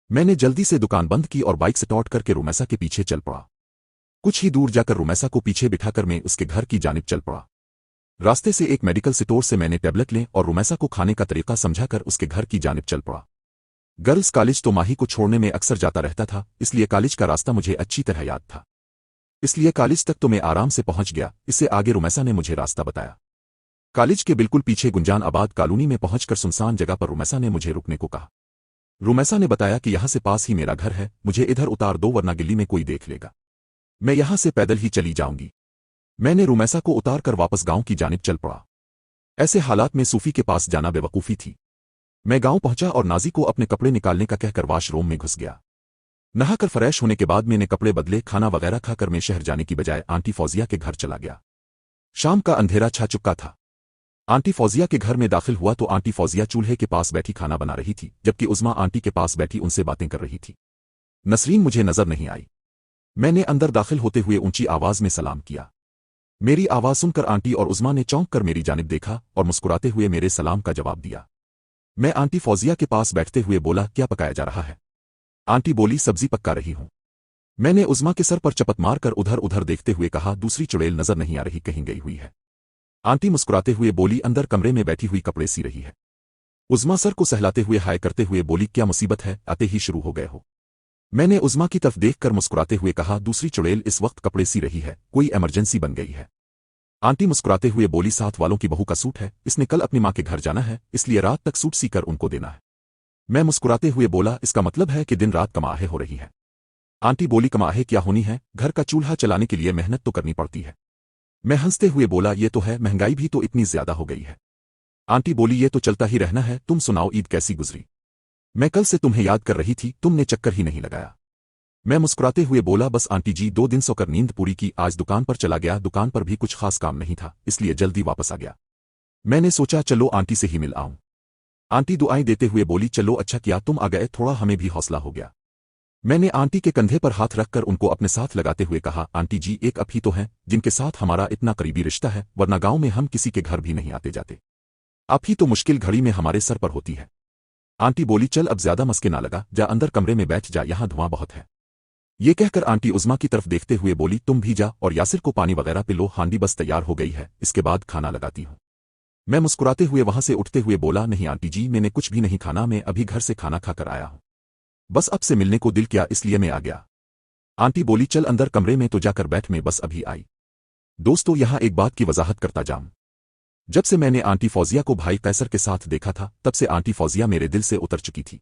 मैंने जल्दी से दुकान बंद की और बाइक से टॉट करके रुमैसा के पीछे चल पड़ा। कुछ ही दूर जाकर रुमैसा को पीछे बिठाकर मैं उसके घर की जानिब चल पड़ा। रास्ते से एक मेडिकल स्टोर से मैंने टैबलेट लें और रुमैसा को खाने का तरीका समझाकर उसके घर की जानिब चल पड़ा। गर्ल्स कॉलेज तो माही को छोड़ने में अक्सर जाता रहता था, इसलिए कॉलेज का रास्ता मुझे अच्छी तरह याद था। इसलिए कॉलेज तक तो मैं आराम से पहुंच गया। इससे आगे रुमैसा ने मुझे रास्ता बताया। कॉलेज के बिल्कुल पीछे गुंजान आबाद कॉलोनी में पहुंचकर सुनसान जगह पर रुमैसा ने मुझे रुकने को कहा। रुमैसा ने बताया कि यहां से पास ही मेरा घर है, मुझे इधर उतार दो वरना गिल्ली में कोई देख लेगा। मैं यहां से पैदल ही चली जाऊंगी। मैंने रुमैसा को उतार कर वापस गांव की जानिब चल पड़ा। ऐसे हालात में सूफी के पास जाना बेवकूफ़ी थी। मैं गांव पहुंचा और नाजी को अपने कपड़े निकालने का कहकर वॉशरूम में घुस गया। नहाकर फ्रेश होने के बाद मैंने कपड़े बदले, खाना वगैरह खाकर मैं शहर जाने की बजाय आंटी फौजिया के घर चला गया। शाम का अंधेरा छा चुका था। आंटी फौजिया के घर में दाखिल हुआ तो आंटी फौजिया चूल्हे के पास बैठी खाना बना रही थी, जबकि उज़्मा आंटी के पास बैठी उनसे बातें कर रही थी। नसरीन मुझे नजर नहीं आई। मैंने अंदर दाखिल होते हुए ऊंची आवाज में सलाम किया। मेरी आवाज सुनकर आंटी और उज़्मा ने चौंक कर मेरी जानिब देखा और मुस्कुराते हुए मेरे सलाम का जवाब दिया। मैं आंटी फौजिया के पास बैठते हुए बोला, क्या पकाया जा रहा है? आंटी बोली, सब्जी पका रही हूं। मैंने उज़्मा के सर पर चपत मारकर उधर उधर देखते हुए कहा, दूसरी चुड़ैल नजर नहीं आ रही, कहीं गई हुई है। आंटी मुस्कुराते हुए बोली, अंदर कमरे में बैठी हुई कपड़े सी रही है। उज़्मा सर को सहलाते हुए हाय करते हुए बोली, क्या मुसीबत है, आते ही शुरू हो गए हो? मैंने उज़्मा की तरफ देखकर मुस्कुराते हुए कहा, दूसरी चुड़ैल इस वक्त कपड़े सी रही है, कोई इमरजेंसी बन गई है। आंटी मुस्कुराते हुए बोली, साथ वालों की बहू का सूट है, इसने कल अपनी माँ के घर जाना है, इसलिए रात तक सूट सीकर उनको देना है। मैं मुस्कुराते हुए बोला, इसका मतलब है कि दिन रात कमाहे हो रही है। आंटी बोली, कमाहे क्या होनी है, घर का चूल्हा चलाने के लिए मेहनत तो करनी पड़ती है। मैं हंसते हुए बोला, ये तो है, महंगाई भी तो इतनी ज्यादा हो गई है। आंटी बोली, ये तो चलता ही रहना है, तुम सुनाओ ईद कैसी गुजरी? मैं कल से तुम्हें याद कर रही थी, तुमने चक्कर ही नहीं लगाया। मैं मुस्कुराते हुए बोला, बस आंटी जी 2 दिन सोकर नींद पूरी की, आज दुकान पर चला गया, दुकान पर भी कुछ खास काम नहीं था, इसलिए जल्दी वापस आ गया। मैंने सोचा चलो आंटी से ही मिल आऊं। आंटी दुआएं देते हुए बोली, चलो अच्छा किया तुम आ गए, थोड़ा हमें भी हौसला हो गया। मैंने आंटी के कंधे पर हाथ रखकर उनको अपने साथ लगाते हुए कहा, आंटी जी एक आप ही तो हैं जिनके साथ हमारा इतना करीबी रिश्ता है, वरना गांव में हम किसी के घर भी नहीं आते जाते। आप ही तो मुश्किल घड़ी में हमारे सर पर होती है। आंटी बोली, चल अब ज्यादा मस्के ना लगा, जा अंदर कमरे में बैठ जा, यहां धुआं बहुत है। ये कहकर आंटी उज़्मा की तरफ देखते हुए बोली, तुम भी जा और यासिर को पानी वगैरह पिलो, हांडी बस तैयार हो गई है, इसके बाद खाना लगाती हूं। मैं मुस्कुराते हुए वहां से उठते हुए बोला, नहीं आंटी जी, मैंने कुछ भी नहीं खाना, मैं अभी घर से खाना खाकर आया हूं। बस अब से मिलने को दिल किया इसलिए मैं आ गया। आंटी बोली, चल अंदर कमरे में तो जाकर बैठ, मैं बस अभी आई। दोस्तों, यहां एक बात की वजाहत करता जाऊं। जब से मैंने आंटी फौजिया को भाई कैसर के साथ देखा था, तब से आंटी फौजिया मेरे दिल से उतर चुकी थी।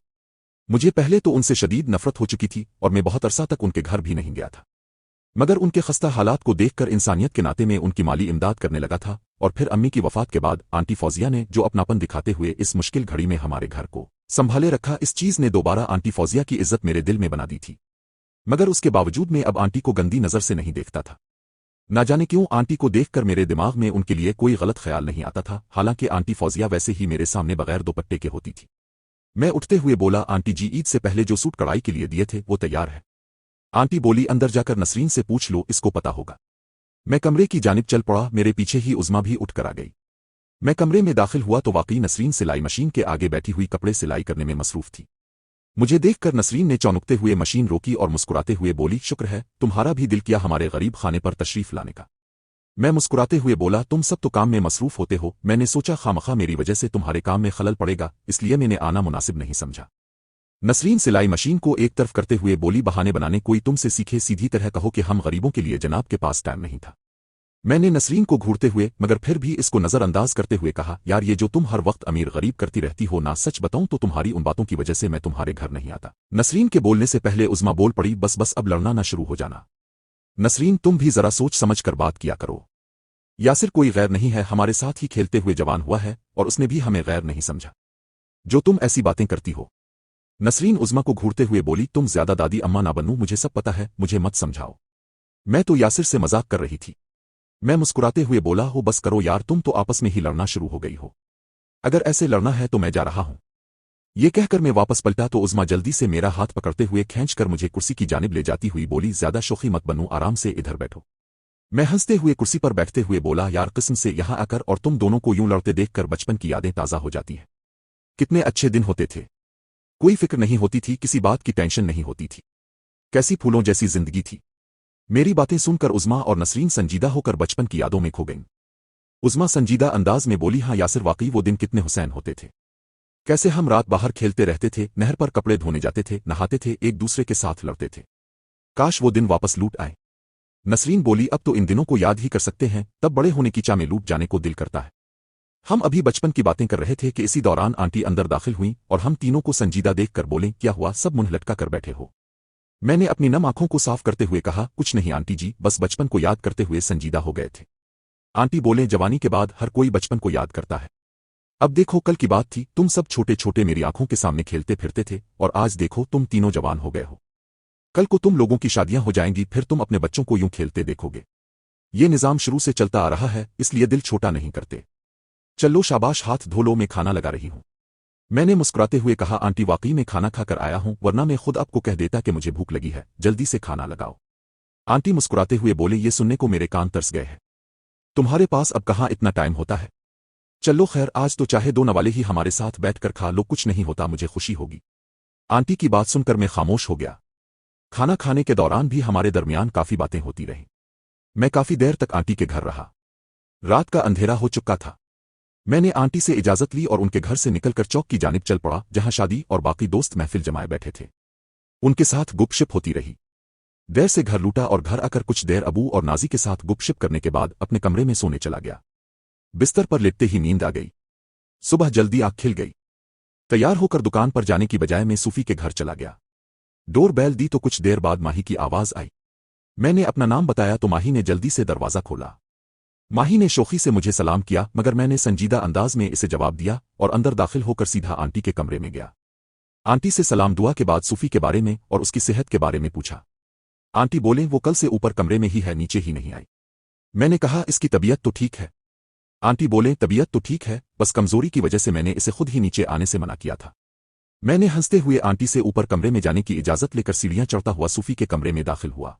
मुझे पहले तो उनसे शदीद नफरत हो चुकी थी और मैं बहुत अरसा तक उनके घर भी नहीं गया था। मगर उनके खस्ता हालात को देखकर इंसानियत के नाते में उनकी माली इमदाद करने लगा था, और फिर अम्मी की वफात के बाद आंटी फौजिया ने जो अपनापन दिखाते हुए इस मुश्किल घड़ी में हमारे घर को संभाले रखा, इस चीज ने दोबारा आंटी फौजिया की इज्जत मेरे दिल में बना दी थी। मगर उसके बावजूद मैं अब आंटी को गंदी नजर से नहीं देखता था। ना जाने क्यों आंटी को देखकर मेरे दिमाग में उनके लिए कोई गलत ख्याल नहीं आता था, हालांकि आंटी फौजिया वैसे ही मेरे सामने बगैर दुपट्टे के होती थी। मैं उठते हुए बोला, आंटी जी ईद से पहले जो सूट कढ़ाई के लिए दिए थे वो तैयार है। आंटी बोली, अंदर जाकर नसरीन से पूछ लो, इसको पता होगा। मैं कमरे की जानिब चल पड़ा, मेरे पीछे ही उज़्मा भी उठकर आ गई। मैं कमरे में दाखिल हुआ तो वाकई नसरीन सिलाई मशीन के आगे बैठी हुई कपड़े सिलाई करने में मसरूफ थी। मुझे देखकर नसरीन ने चौंकते हुए मशीन रोकी और मुस्कुराते हुए बोली, शुक्र है तुम्हारा भी दिल किया हमारे गरीब खाने पर तशरीफ लाने का। मैं मुस्कुराते हुए बोला, तुम सब तो काम में मसरूफ होते हो, मैंने सोचा खामखा मेरी वजह से तुम्हारे काम में खलल पड़ेगा, इसलिए मैंने आना मुनासिब नहीं समझा। नसरीन सिलाई मशीन को एक तरफ करते हुए बोली, बहाने बनाने कोई तुमसे सीखे, सीधी तरह कहो कि हम गरीबों के लिए जनाब के पास टाइम नहीं था। मैंने नसरीन को घूरते हुए मगर फिर भी इसको नजरअंदाज करते हुए कहा, यार ये जो तुम हर वक्त अमीर गरीब करती रहती हो ना, सच बताऊं तो तुम्हारी उन बातों की वजह से मैं तुम्हारे घर नहीं आता। नसरीन के बोलने से पहले उज़्मा बोल पड़ी, बस बस अब लड़ना ना शुरू हो जाना। नसरीन तुम भी जरा सोच समझ कर बात किया करो। यासिर कोई गैर नहीं है, हमारे साथ ही खेलते हुए जवान हुआ है और उसने भी हमें गैर नहीं समझा जो तुम ऐसी बातें करती हो। नसरीन उज़्मा को घूरते हुए बोली, तुम ज्यादा दादी अम्मा ना बनूं, मुझे सब पता है, मुझे मत समझाओ। मैं तो यासिर से मजाक कर रही थी। मैं मुस्कुराते हुए बोला, हो बस करो यार, तुम तो आपस में ही लड़ना शुरू हो गई हो। अगर ऐसे लड़ना है तो मैं जा रहा हूं। ये कहकर मैं वापस पलटा तो उज़्मा जल्दी से मेरा हाथ पकड़ते हुए खींचकर मुझे कुर्सी की जानिब ले जाती हुई बोली, ज्यादा शोखी मत बनूं, आराम से इधर बैठो। मैं हंसते हुए कुर्सी पर बैठते हुए बोला, यार किस्म से यहां आकर और तुम दोनों को यूं लड़ते देखकर बचपन की यादें ताज़ा हो जाती हैं। कितने अच्छे दिन होते थे। कोई फिक्र नहीं होती थी, किसी बात की टेंशन नहीं होती थी। कैसी फूलों जैसी जिंदगी थी। मेरी बातें सुनकर उज़्मा और नसरीन संजीदा होकर बचपन की यादों में खो गईं। उज़्मा संजीदा अंदाज में बोली, हाँ यासिर, वाकई वो दिन कितने हुसैन होते थे। कैसे हम रात बाहर खेलते रहते थे, नहर पर कपड़े धोने जाते थे, नहाते थे, एक दूसरे के साथ लड़ते थे। काश वो दिन वापस लूट आए। नसरीन बोली, अब तो इन दिनों को याद ही कर सकते हैं, तब बड़े होने की चाह में लूट जाने को दिल करता है। हम अभी बचपन की बातें कर रहे थे कि इसी दौरान आंटी अंदर दाखिल हुईं और हम तीनों को संजीदा देखकर बोले, क्या हुआ, सब मुंह लटका कर बैठे हो। मैंने अपनी नम आंखों को साफ करते हुए कहा, कुछ नहीं आंटी जी, बस बचपन को याद करते हुए संजीदा हो गए थे। आंटी बोले, जवानी के बाद हर कोई बचपन को याद करता है। अब देखो, कल की बात थी, तुम सब छोटे छोटे मेरी आंखों के सामने खेलते फिरते थे, और आज देखो तुम तीनों जवान हो गए हो। कल को तुम लोगों की शादियां हो जाएंगी, फिर तुम अपने बच्चों को यूं खेलते देखोगे। ये निजाम शुरू से चलता आ रहा है, इसलिए दिल छोटा नहीं करते। चलो शाबाश, हाथ धो लो, मैं खाना लगा रही हूं। मैंने मुस्कुराते हुए कहा, आंटी वाकई में खाना खाकर आया हूं, वरना मैं खुद आपको कह देता कि मुझे भूख लगी है, जल्दी से खाना लगाओ। आंटी मुस्कुराते हुए बोले, ये सुनने को मेरे कान तरस गए हैं। तुम्हारे पास अब कहाँ इतना टाइम होता है। चलो खैर, आज तो चाहे दो नवाले ही हमारे साथ बैठकर खा लो, कुछ नहीं होता, मुझे खुशी होगी। आंटी की बात सुनकर मैं खामोश हो गया। खाना खाने के दौरान भी हमारे दरमियान काफी बातें होती रहीं। मैं काफी देर तक आंटी के घर रहा। रात का अंधेरा हो चुका था। मैंने आंटी से इजाजत ली और उनके घर से निकलकर चौक की जानिब चल पड़ा, जहां शादी और बाकी दोस्त महफिल जमाए बैठे थे। उनके साथ गुपशप होती रही। देर से घर लूटा और घर आकर कुछ देर अबू और नाजी के साथ गुपशप करने के बाद अपने कमरे में सोने चला गया। बिस्तर पर लेटते ही नींद आ गई। सुबह जल्दी आँख खिल गई। तैयार होकर दुकान पर जाने की बजाय मैं सूफी के घर चला गया। डोर बेल दी तो कुछ देर बाद माही की आवाज आई। मैंने अपना नाम बताया तो माही ने जल्दी से दरवाजा खोला। माही ने शोखी से मुझे सलाम किया, मगर मैंने संजीदा अंदाज में इसे जवाब दिया और अंदर दाखिल होकर सीधा आंटी के कमरे में गया। आंटी से सलाम दुआ के बाद सूफी के बारे में और उसकी सेहत के बारे में पूछा। आंटी बोले, वो कल से ऊपर कमरे में ही है, नीचे ही नहीं आई। मैंने कहा, इसकी तबीयत तो ठीक है। आंटी बोले, तबीयत तो ठीक है, बस कमजोरी की वजह से मैंने इसे खुद ही नीचे आने से मना किया था। मैंने हंसते हुए आंटी से ऊपर कमरे में जाने की इजाजत लेकर सीढ़ियां चढ़ता हुआ सूफी के कमरे में दाखिल हुआ।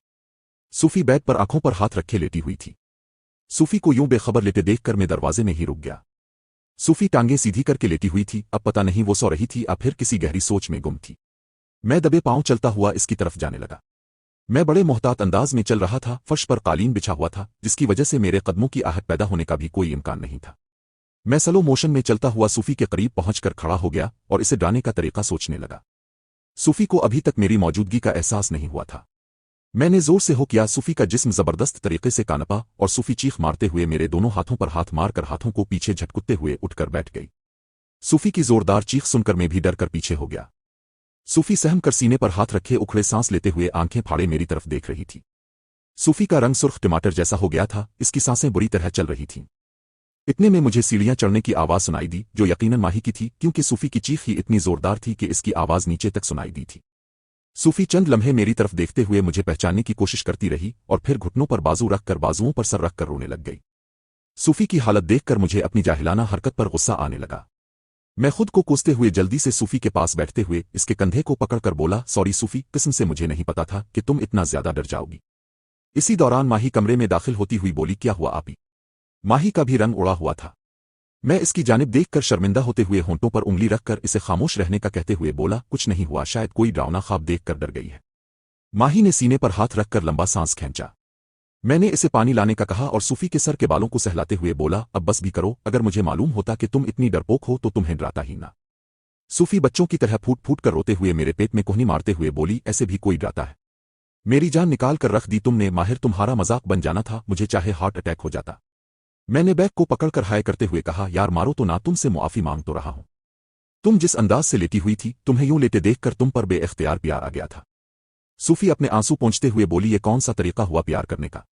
सूफी बेड पर आंखों पर हाथ रखे लेटी हुई थी। सूफी को यूं बेखबर लेटे देखकर मैं दरवाजे में ही रुक गया। सूफी टांगें सीधी करके लेटी हुई थी, अब पता नहीं वो सो रही थी या फिर किसी गहरी सोच में गुम थी। मैं दबे पांव चलता हुआ इसकी तरफ जाने लगा। मैं बड़े मोहतात अंदाज में चल रहा था। फर्श पर कालीन बिछा हुआ था, जिसकी वजह से मेरे कदमों की आहट पैदा होने का भी कोई इम्कान नहीं था। मैं स्लो मोशन में चलता हुआ सूफी के करीब पहुंचकर खड़ा हो गया और इसे डालने का तरीका सोचने लगा। सूफी को अभी तक मेरी मौजूदगी का एहसास नहीं हुआ था। मैंने जोर से हो किया, सूफी का जिस्म जबरदस्त तरीके से कानपा और सूफी चीख मारते हुए मेरे दोनों हाथों पर हाथ मारकर हाथों को पीछे झटकुते हुए उठकर बैठ गई। सूफी की जोरदार चीख सुनकर मैं भी डर कर पीछे हो गया। सूफी सहम कर सीने पर हाथ रखे उखड़े सांस लेते हुए आंखें फाड़े मेरी तरफ देख रही थी। सूफी का रंग सुर्ख टमाटर जैसा हो गया था, इसकी सांसें बुरी तरह चल रही थीं। इतने में मुझे सीढ़ियां चढ़ने की आवाज सुनाई दी, जो यकीनन माही की थी, क्योंकि सूफी की चीख ही इतनी जोरदार थी कि इसकी आवाज नीचे तक सुनाई दी थी। सूफी चंद लम्हे मेरी तरफ देखते हुए मुझे पहचानने की कोशिश करती रही और फिर घुटनों पर बाजू रखकर बाजुओं पर सर रखकर रोने लग गई। सूफी की हालत देखकर मुझे अपनी जाहिलाना हरकत पर गुस्सा आने लगा। मैं खुद को कोसते हुए जल्दी से सूफी के पास बैठते हुए इसके कंधे को पकड़कर बोला, सॉरी सूफी, किस्म से मुझे नहीं पता था कि तुम इतना ज्यादा डर जाओगी। इसी दौरान माही कमरे में दाखिल होती हुई बोली, क्या हुआ आपी। माही का भी रंग उड़ा हुआ था। मैं इसकी जानिब देखकर शर्मिंदा होते हुए होंठों पर उंगली रखकर इसे खामोश रहने का कहते हुए बोला, कुछ नहीं हुआ, शायद कोई डरावना ख्वाब देखकर डर गई है। माही ने सीने पर हाथ रखकर लंबा सांस खींचा। मैंने इसे पानी लाने का कहा और सूफी के सर के बालों को सहलाते हुए बोला, अब बस भी करो, अगर मुझे मालूम होता कि तुम इतनी डरपोक हो तो तुम्हें डराता ही ना। सूफी बच्चों की तरह फूट फूट कर रोते हुए मेरे पेट में कोहनी मारते हुए बोली, ऐसे भी कोई डराता है। मेरी जान निकाल कर रख दी तुमने, माहिर तुम्हारा मजाक बन जाना था, मुझे चाहे हार्ट अटैक हो जाता। मैंने बैग को पकड़कर हाय करते हुए कहा, यार मारो तो ना, तुमसे मुआफी मांग तो रहा हूं। तुम जिस अंदाज से लेटी हुई थी, तुम्हें यूं लेटे देखकर तुम पर बेइख्तियार प्यार आ गया था। सूफी अपने आंसू पोंछते हुए बोली, ये कौन सा तरीका हुआ प्यार करने का।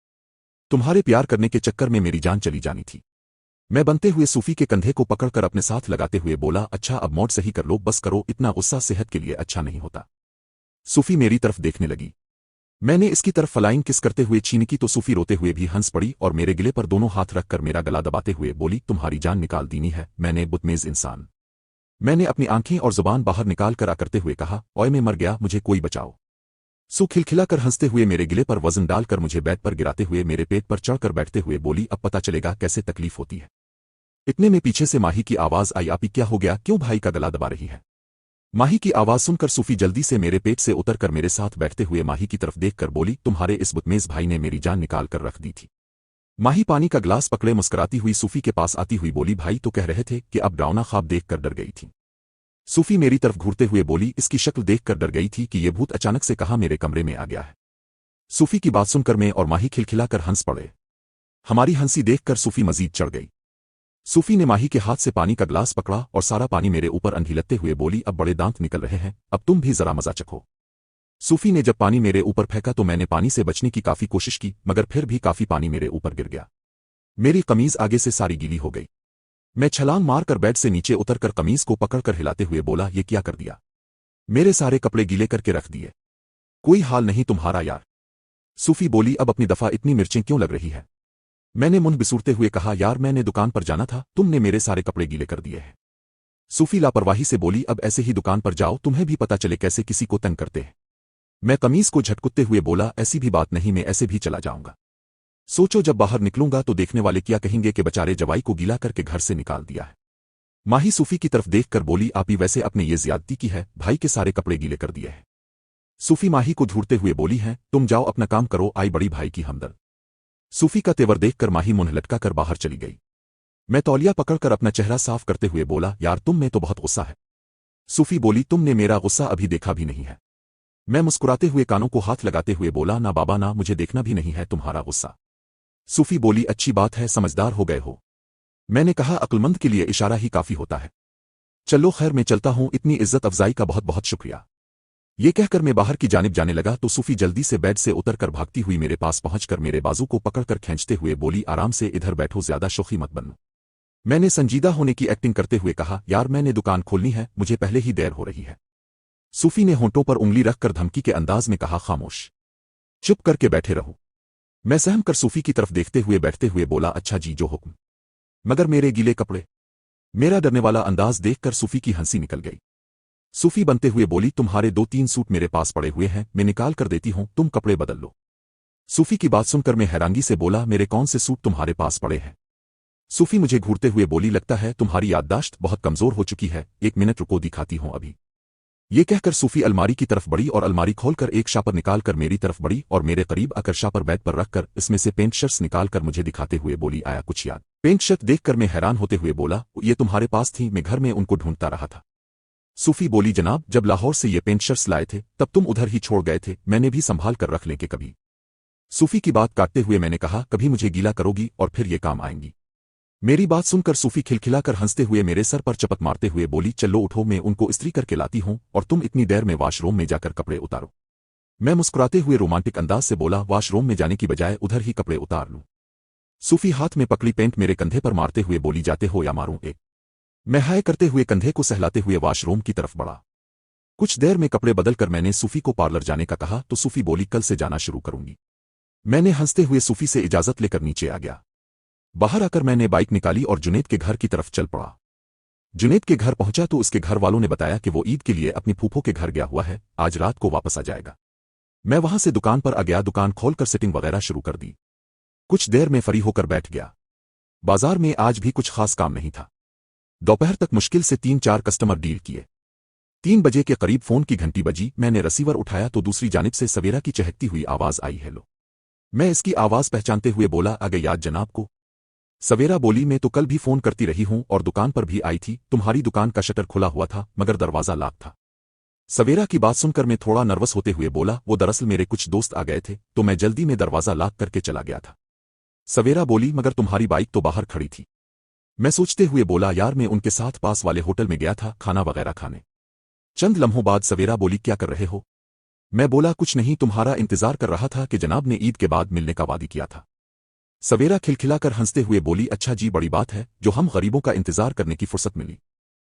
तुम्हारे प्यार करने के चक्कर में मेरी जान चली जानी थी। मैं बनते हुए सूफी के कंधे को पकड़कर अपने साथ लगाते हुए बोला, अच्छा अब मौत सही कर लो, बस करो, इतना गुस्सा सेहत के लिए अच्छा नहीं होता। सूफी मेरी तरफ देखने लगी। मैंने इसकी तरफ फलाइंग किस करते हुए छीनी की तो सूफी रोते हुए भी हंस पड़ी और मेरे गिले पर दोनों हाथ रखकर मेरा गला दबाते हुए बोली, तुम्हारी जान निकाल दीनी है, मैंने बुतमेज इंसान। मैंने अपनी आंखें और जुबान बाहर निकाल कर करते हुए कहा, ओए मैं मर गया, मुझे कोई बचाओ। सू खिलखिलाकर हंसते हुए मेरे गिले पर वजन डालकर मुझे बेड पर गिराते हुए मेरे पेट पर चढ़कर बैठते हुए बोली, अब पता चलेगा कैसे तकलीफ होती है। इतने में पीछे से माही की आवाज आई, आपी क्या हो गया, क्यों भाई का गला दबा रही है। माही की आवाज सुनकर सूफी जल्दी से मेरे पेट से उतरकर मेरे साथ बैठते हुए माही की तरफ देखकर बोली, तुम्हारे इस बुतमेज भाई ने मेरी जान निकाल कर रख दी थी। माही पानी का ग्लास पकड़े मुस्कुराती हुई सूफी के पास आती हुई बोली, भाई तो कह रहे थे कि अब डरावना ख्वाब देखकर डर गई थी। सूफी मेरी तरफ घूरते हुए बोली, इसकी शक्ल देखकर डर गई थी कि ये भूत अचानक से कहाँ मेरे कमरे में आ गया है। सूफी की बात सुनकर मैं और माही खिलखिलाकर हंस पड़े। हमारी हंसी देखकर सूफी मजीद चढ़ गई। सूफी ने माही के हाथ से पानी का ग्लास पकड़ा और सारा पानी मेरे ऊपर अंधीलते हुए बोली, अब बड़े दांत निकल रहे हैं, अब तुम भी जरा मजा चखो। सूफी ने जब पानी मेरे ऊपर फेंका तो मैंने पानी से बचने की काफी कोशिश की, मगर फिर भी काफी पानी मेरे ऊपर गिर गया। मेरी कमीज आगे से सारी गीली हो गई। मैं छलांग मारकर बेड से नीचे उतरकर कमीज को पकड़कर हिलाते हुए बोला, ये क्या कर दिया? मेरे सारे कपड़े गीले करके रख दिए। कोई हाल नहीं तुम्हारा यार। सूफी बोली, अब अपनी दफा इतनी मिर्चें क्यों लग रही है? मैंने मुंह बिसूरते हुए कहा, यार मैंने दुकान पर जाना था, तुमने मेरे सारे कपड़े गीले कर दिए हैं। सूफी लापरवाही से बोली, अब ऐसे ही दुकान पर जाओ, तुम्हें भी पता चले कैसे किसी को तंग करते हैं। मैं कमीज को झटकुत्ते हुए बोला, ऐसी भी बात नहीं, मैं ऐसे भी चला जाऊंगा। सोचो जब बाहर निकलूंगा तो देखने वाले क्या कहेंगे कि बेचारे जवाई को गीला करके घर से निकाल दिया है। माही सूफी की तरफ देखकर बोली, आप ही वैसे अपने ये ज्यादती की है, भाई के सारे कपड़े गीले कर दिए हैं। सूफी माही को ढूंढते हुए बोली है, तुम जाओ अपना काम करो, आई बड़ी भाई की हमदर्द। सूफी का तेवर देखकर माही मुंह लटकाकर बाहर चली गई। मैं तौलिया पकड़कर अपना चेहरा साफ करते हुए बोला, यार तुम में तो बहुत गुस्सा है। सूफी बोली, तुमने मेरा गुस्सा अभी देखा भी नहीं है। मैं मुस्कुराते हुए कानों को हाथ लगाते हुए बोला, ना बाबा ना, मुझे देखना भी नहीं है तुम्हारा गुस्सा। सूफी बोली, अच्छी बात है, समझदार हो गए हो। मैंने कहा, अक्लमंद के लिए इशारा ही काफी होता है। चलो खैर मैं चलता हूं, इतनी इज्जत अफजाई का बहुत बहुत शुक्रिया। ये कहकर मैं बाहर की जानिब जाने लगा तो सूफी जल्दी से बेड से उतरकर भागती हुई मेरे पास पहुंचकर मेरे बाजू को पकड़कर खींचते हुए बोली, आराम से इधर बैठो, ज्यादा शोखी मत बनो। मैंने संजीदा होने की एक्टिंग करते हुए कहा, यार मैंने दुकान खोलनी है, मुझे पहले ही देर हो रही है। सूफी ने होंठों पर उंगली रखकर धमकी के अंदाज में कहा, खामोश, चुप करके बैठे रहो। मैं सहम कर सूफी की तरफ देखते हुए बैठते हुए बोला, अच्छा जी जो हुक्म। मगर मेरे गीले कपड़े? मेरा डरने वाला अंदाज देखकर सूफी की हंसी निकल गई। सूफी बनते हुए बोली, तुम्हारे 2-3 सूट मेरे पास पड़े हुए हैं, मैं निकाल कर देती हूं, तुम कपड़े बदल लो। सूफी की बात सुनकर मैं हैरांगी से बोला, मेरे कौन से सूट तुम्हारे पास पड़े हैं? सूफी मुझे घूरते हुए बोली, लगता है तुम्हारी याददाश्त बहुत कमजोर हो चुकी है, 1 मिनट रुको, दिखाती हूं अभी। ये कहकर सूफी अलमारी की तरफ बढ़ी और अलमारी खोलकर एक शापर निकालकर मेरी तरफ बढ़ी और मेरे करीब आकर शापर बेड पर रखकर इसमें से पेंट शर्ट्स निकालकर मुझे दिखाते हुए बोली, आया कुछ याद? पेंट शर्ट देखकर मैं हैरान होते हुए बोला, ये तुम्हारे पास थी, मैं घर में उनको ढूंढता रहा था। सूफी बोली, जनाब जब लाहौर से ये पेंट शर्ट्स लाए थे तब तुम उधर ही छोड़ गए थे, मैंने भी संभाल कर रख लें कि कभी। सूफी की बात काटते हुए मैंने कहा, कभी मुझे गीला करोगी और फिर ये काम आएंगी। मेरी बात सुनकर सूफी खिलखिलाकर हंसते हुए मेरे सर पर चपत मारते हुए बोली, चलो उठो, मैं उनको इस्त्री करके लाती हूं और तुम इतनी देर में वॉशरूम में जाकर कपड़े उतारो। मैं मुस्कुराते हुए रोमांटिक अंदाज से बोला, वॉशरूम में जाने की बजाय उधर ही कपड़े उतार लूं। सूफी हाथ में पकड़ी पेंट मेरे कंधे पर मारते हुए बोली, जाते हो या मारूं एक? मैं हाय करते हुए कंधे को सहलाते हुए वॉशरूम की तरफ बढ़ा। कुछ देर में कपड़े बदलकर मैंने सूफी को पार्लर जाने का कहा तो सूफी बोली, कल से जाना शुरू करूंगी। मैंने हंसते हुए सूफी से इजाजत लेकर नीचे आ गया। बाहर आकर मैंने बाइक निकाली और जुनेद के घर की तरफ चल पड़ा। जुनेद के घर पहुंचा तो उसके घर वालों ने बताया कि वो ईद के लिए अपनी फूफो के घर गया हुआ है, आज रात को वापस आ जाएगा। मैं वहां से दुकान पर आ गया, दुकान खोलकर सेटिंग वगैरह शुरू कर दी। कुछ देर में फ्री होकर बैठ गया। बाजार में आज भी कुछ खास काम नहीं था। दोपहर तक मुश्किल से 3-4 कस्टमर डील किए। 3 बजे के करीब फोन की घंटी बजी, मैंने रिसीवर उठाया तो दूसरी जानिब से सवेरा की चहकती हुई आवाज आई, हेलो। मैं इसकी आवाज पहचानते हुए बोला, आ गए याद जनाब को? सवेरा बोली, मैं तो कल भी फोन करती रही हूं और दुकान पर भी आई थी, तुम्हारी दुकान का शटर खुला हुआ था मगर दरवाजा लॉक था। सवेरा की बात सुनकर मैं थोड़ा नर्वस होते हुए बोला, वो दरअसल मेरे कुछ दोस्त आ गए थे तो मैं जल्दी में दरवाजा लॉक करके चला गया था। सवेरा बोली, मगर तुम्हारी बाइक तो बाहर खड़ी थी। मैं सोचते हुए बोला, यार मैं उनके साथ पास वाले होटल में गया था खाना वगैरह खाने। चंद लम्हों बाद सवेरा बोली, क्या कर रहे हो? मैं बोला, कुछ नहीं, तुम्हारा इंतजार कर रहा था कि जनाब ने ईद के बाद मिलने का वादी किया था। सवेरा खिलखिलाकर हंसते हुए बोली, अच्छा जी बड़ी बात है, जो हम गरीबों का इंतजार करने की फुर्सत मिली।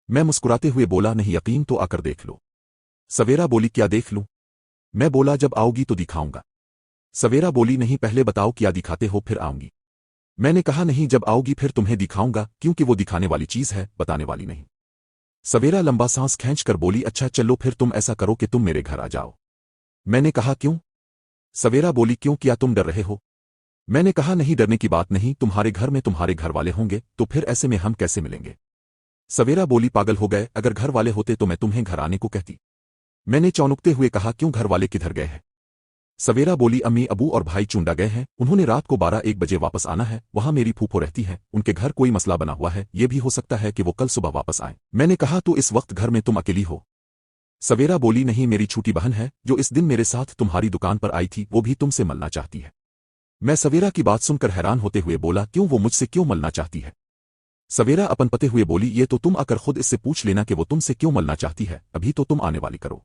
मैं मुस्कुराते हुए बोला, नहीं यकीन तो आकर देख लो। सवेरा बोली, क्या देख लूं? मैं बोला, जब आओगी तो दिखाऊंगा। सवेरा बोली, नहीं पहले बताओ क्या दिखाते हो फिर आऊंगी। मैंने कहा, नहीं जब आओगी फिर तुम्हें दिखाऊंगा, क्योंकि वो दिखाने वाली चीज है, बताने वाली नहीं। सवेरा लंबा सांस खींचकर बोली, अच्छा चलो फिर तुम ऐसा करो कि तुम मेरे घर आ जाओ। मैंने कहा, क्यों? सवेरा बोली, क्यों, क्या तुम डर रहे हो? मैंने कहा, नहीं डरने की बात नहीं, तुम्हारे घर में तुम्हारे घर वाले होंगे तो फिर ऐसे में हम कैसे मिलेंगे? सवेरा बोली, पागल हो गए, अगर घर वाले होते तो मैं तुम्हें घर आने को कहती। मैंने चौंकते हुए कहा, क्यों, घर वाले किधर गए हैं? सवेरा बोली, अम्मी, अबू और भाई चुंडा गए हैं, उन्होंने रात को 12-1 बजे वापस आना है, वहां मेरी फूफो रहती है, उनके घर कोई मसला बना हुआ है, ये भी हो सकता है कि वो कल सुबह वापस आए। मैंने कहा, तो इस वक्त घर में तुम अकेली हो? सवेरा बोली, नहीं, मेरी छोटी बहन है जो इस दिन मेरे साथ तुम्हारी दुकान पर आई थी, वो भी तुमसे मिलना चाहती है। मैं सवेरा की बात सुनकर हैरान होते हुए बोला, क्यों, वो मुझसे क्यों मिलना चाहती है? सवेरा अपन पते हुए बोली, ये तो तुम आकर खुद इससे पूछ लेना कि वो तुमसे क्यों मिलना चाहती है, अभी तो तुम आने वाली करो।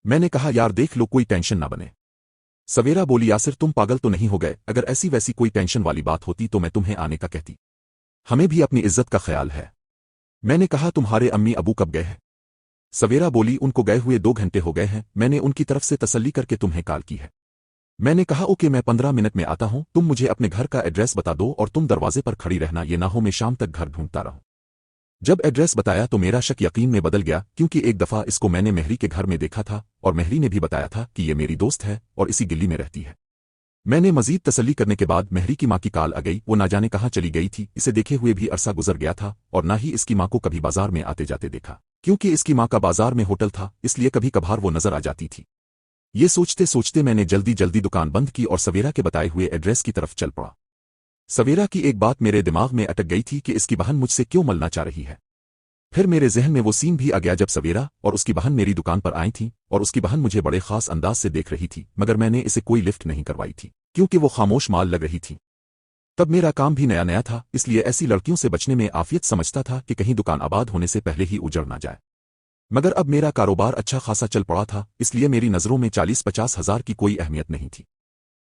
मैंने कहा, यार देख लो, कोई टेंशन ना बने। सवेरा बोली, यासिर तुम पागल तो नहीं हो गए? अगर ऐसी वैसी कोई टेंशन वाली बात होती तो मैं तुम्हें आने का कहती। हमें भी अपनी इज्जत का ख्याल है। मैंने कहा, तुम्हारे अम्मी अबू कब गए हैं? सवेरा बोली, उनको गए हुए 2 घंटे हो गए हैं, मैंने उनकी तरफ से तसल्ली करके तुम्हें कॉल की है। मैंने कहा, ओके, मैं 15 मिनट में आता हूं, तुम मुझे अपने घर का एड्रेस बता दो और तुम दरवाजे पर खड़ी रहना, ये ना हो मैं शाम तक घर ढूंढता रहूं। जब एड्रेस बताया तो मेरा शक यकीन में बदल गया, क्योंकि एक दफा इसको मैंने मेहरी के घर में देखा था और मेहरी ने भी बताया था कि ये मेरी दोस्त है और इसी गिल्ली में रहती है। मैंने मजीद तसल्ली करने के बाद मेहरी की माँ की कॉल आ गई, वो ना जाने कहाँ चली गई थी, इसे देखे हुए भी अरसा गुजर गया था और ना ही इसकी माँ को कभी बाजार में आते जाते देखा, क्योंकि इसकी माँ का बाजार में होटल था, इसलिए कभी कभार वो नजर आ जाती थी। ये सोचते सोचते मैंने जल्दी जल्दी दुकान बंद की और सवेरा के बताए हुए एड्रेस की तरफ चल पड़ा। सवेरा की एक बात मेरे दिमाग में अटक गई थी कि इसकी बहन मुझसे क्यों मिलना चाह रही है। फिर मेरे जहन में वो सीन भी आ गया जब सवेरा और उसकी बहन मेरी दुकान पर आई थी और उसकी बहन मुझे बड़े खास अंदाज से देख रही थी, मगर मैंने इसे कोई लिफ्ट नहीं करवाई थी, क्योंकि वो खामोश माल लग रही थी। तब मेरा काम भी नया नया था, इसलिए ऐसी लड़कियों से बचने में आफियत समझता था कि कहीं दुकान आबाद होने से पहले ही उजड़ ना जाए। मगर अब मेरा कारोबार अच्छा खासा चल पड़ा था, इसलिए मेरी नज़रों में 40-50 हज़ार की कोई अहमियत नहीं थी।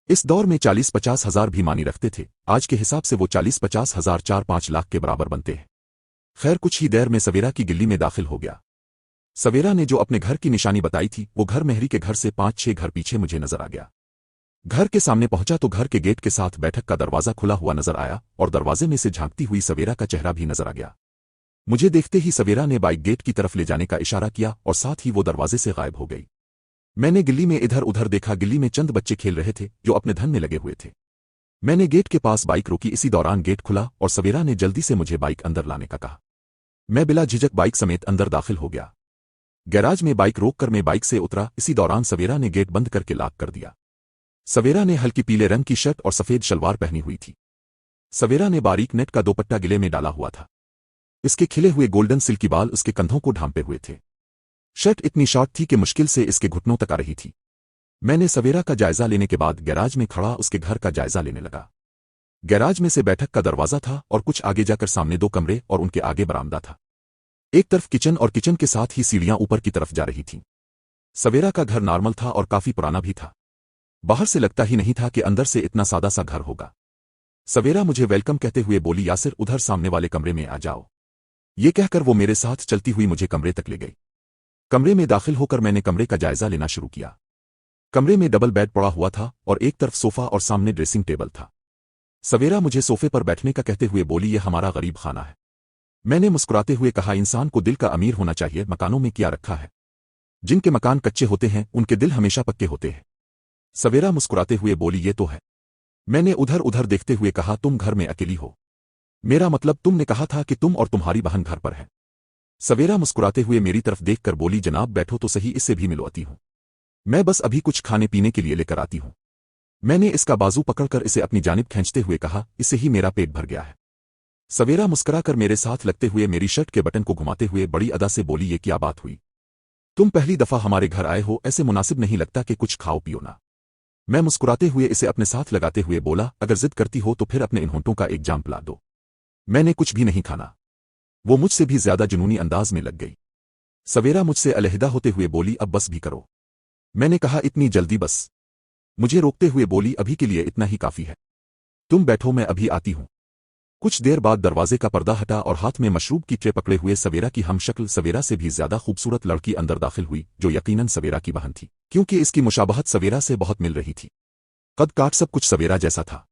इस दौर में 40-50 हज़ार भी मानी रखते थे, आज के हिसाब से वो 40-50 हज़ार 4-5 लाख के बराबर बनते हैं। खैर, कुछ ही देर में सवेरा की गिल्ली में दाखिल हो गया। सवेरा ने जो अपने घर की निशानी बताई थी, वो घर मेहरी के घर से 5-6 घर पीछे मुझे नजर आ गया। घर के सामने पहुंचा तो घर के गेट के साथ बैठक का दरवाजा खुला हुआ नजर आया और दरवाजे में से झांकती हुई सवेरा का चेहरा भी नजर आ गया। मुझे देखते ही सवेरा ने बाइक गेट की तरफ ले जाने का इशारा किया और साथ ही वो दरवाजे से गायब हो गई। मैंने गिल्ली में इधर उधर देखा, गिल्ली में चंद बच्चे खेल रहे थे जो अपने धन में लगे हुए थे। मैंने गेट के पास बाइक रोकी, इसी दौरान गेट खुला और सवेरा ने जल्दी से मुझे बाइक अंदर लाने का कहा। मैं बिला झिझक बाइक समेत अंदर दाखिल हो गया। गैराज में बाइक रोक कर मैं बाइक से उतरा, इसी दौरान सवेरा ने गेट बंद करके लॉक कर दिया। सवेरा ने हल्की पीले रंग की शर्ट और सफेद शलवार पहनी हुई थी। सवेरा ने बारीक नेट का दोपट्टा गिले में डाला हुआ था। इसके खिले हुए गोल्डन सिल्की बाल उसके कंधों को ढांपे हुए थे। शर्ट इतनी शॉर्ट थी कि मुश्किल से इसके घुटनों तक आ रही थी। मैंने सवेरा का जायजा लेने के बाद गैराज में खड़ा उसके घर का जायजा लेने लगा। गैराज में से बैठक का दरवाजा था और कुछ आगे जाकर सामने 2 कमरे और उनके आगे बरामदा था। एक तरफ किचन और किचन के साथ ही सीढ़ियां ऊपर की तरफ जा रही थीं। सवेरा का घर नॉर्मल था और काफी पुराना भी था। बाहर से लगता ही नहीं था कि अंदर से इतना सादा सा घर होगा। सवेरा मुझे वेलकम कहते हुए बोली, यासिर उधर सामने वाले कमरे में आ जाओ। ये कहकर वो मेरे साथ चलती हुई मुझे कमरे तक ले गई। कमरे में दाखिल होकर मैंने कमरे का जायजा लेना शुरू किया। कमरे में डबल बेड पड़ा हुआ था और एक तरफ सोफा और सामने ड्रेसिंग टेबल था। सवेरा मुझे सोफे पर बैठने का कहते हुए बोली, ये हमारा गरीब खाना है। मैंने मुस्कुराते हुए कहा, इंसान को दिल का अमीर होना चाहिए, मकानों में क्या रखा है? जिनके मकान कच्चे होते हैं उनके दिल हमेशा पक्के होते हैं। सवेरा मुस्कुराते हुए बोली, ये तो है। मैंने उधर उधर देखते हुए कहा, तुम घर में अकेली हो? मेरा मतलब, तुमने कहा था कि तुम और तुम्हारी बहन घर पर है। सवेरा मुस्कुराते हुए मेरी तरफ देखकर बोली, जनाब बैठो तो सही, इससे भी मिलवाती हूं। मैं बस अभी कुछ खाने पीने के लिए लेकर आती हूं। मैंने इसका बाजू पकड़कर इसे अपनी जानिब खींचते हुए कहा, इससे ही मेरा पेट भर गया है। सवेरा मुस्कुराकर मेरे साथ लगते हुए मेरी शर्ट के बटन को घुमाते हुए बड़ी अदा से बोली, ये क्या बात हुई? तुम पहली दफा हमारे घर आए हो, ऐसे मुनासिब नहीं लगता कि कुछ खाओ पियो ना। मैं मुस्कुराते हुए इसे अपने साथ लगाते हुए बोला, अगर जिद करती हो तो फिर अपने इन होंठों का एक जाम पिला दो। मैंने कुछ भी नहीं खाना। वो मुझसे भी ज्यादा जुनूनी अंदाज में लग गई। सवेरा मुझसे अलहदा होते हुए बोली, अब बस भी करो। मैंने कहा, इतनी जल्दी बस? मुझे रोकते हुए बोली, अभी के लिए इतना ही काफी है, तुम बैठो, मैं अभी आती हूं। कुछ देर बाद दरवाजे का पर्दा हटा और हाथ में मशरूब की ट्रे पकड़े हुए सवेरा की हमशक्ल, सवेरा से भी ज्यादा खूबसूरत लड़की अंदर दाखिल हुई, जो यकीनन सवेरा की बहन थी, क्योंकि इसकी मुशाबहत सवेरा से बहुत मिल रही थी। कद काट सब कुछ सवेरा जैसा था।